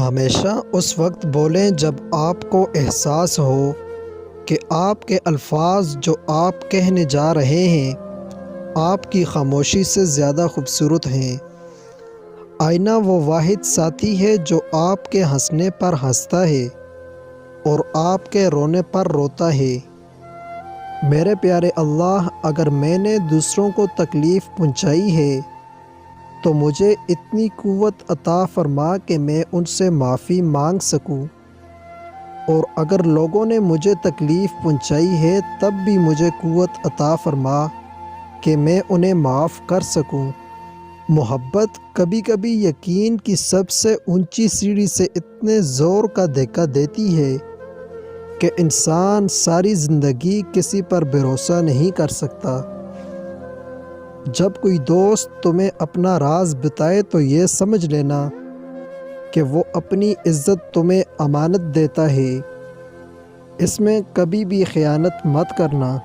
ہمیشہ اس وقت بولیں جب آپ کو احساس ہو کہ آپ کے الفاظ جو آپ کہنے جا رہے ہیں آپ کی خاموشی سے زیادہ خوبصورت ہیں۔ آئینہ وہ واحد ساتھی ہے جو آپ کے ہنسنے پر ہنستا ہے اور آپ کے رونے پر روتا ہے۔ میرے پیارے اللہ، اگر میں نے دوسروں کو تکلیف پہنچائی ہے تو مجھے اتنی قوت عطا فرما کہ میں ان سے معافی مانگ سکوں، اور اگر لوگوں نے مجھے تکلیف پہنچائی ہے تب بھی مجھے قوت عطا فرما کہ میں انہیں معاف کر سکوں۔ محبت کبھی کبھی یقین کی سب سے اونچی سیڑھی سے اتنے زور کا دھکا دیتی ہے کہ انسان ساری زندگی کسی پر بھروسہ نہیں کر سکتا۔ جب کوئی دوست تمہیں اپنا راز بتائے تو یہ سمجھ لینا کہ وہ اپنی عزت تمہیں امانت دیتا ہے۔ اس میں کبھی بھی خیانت مت کرنا۔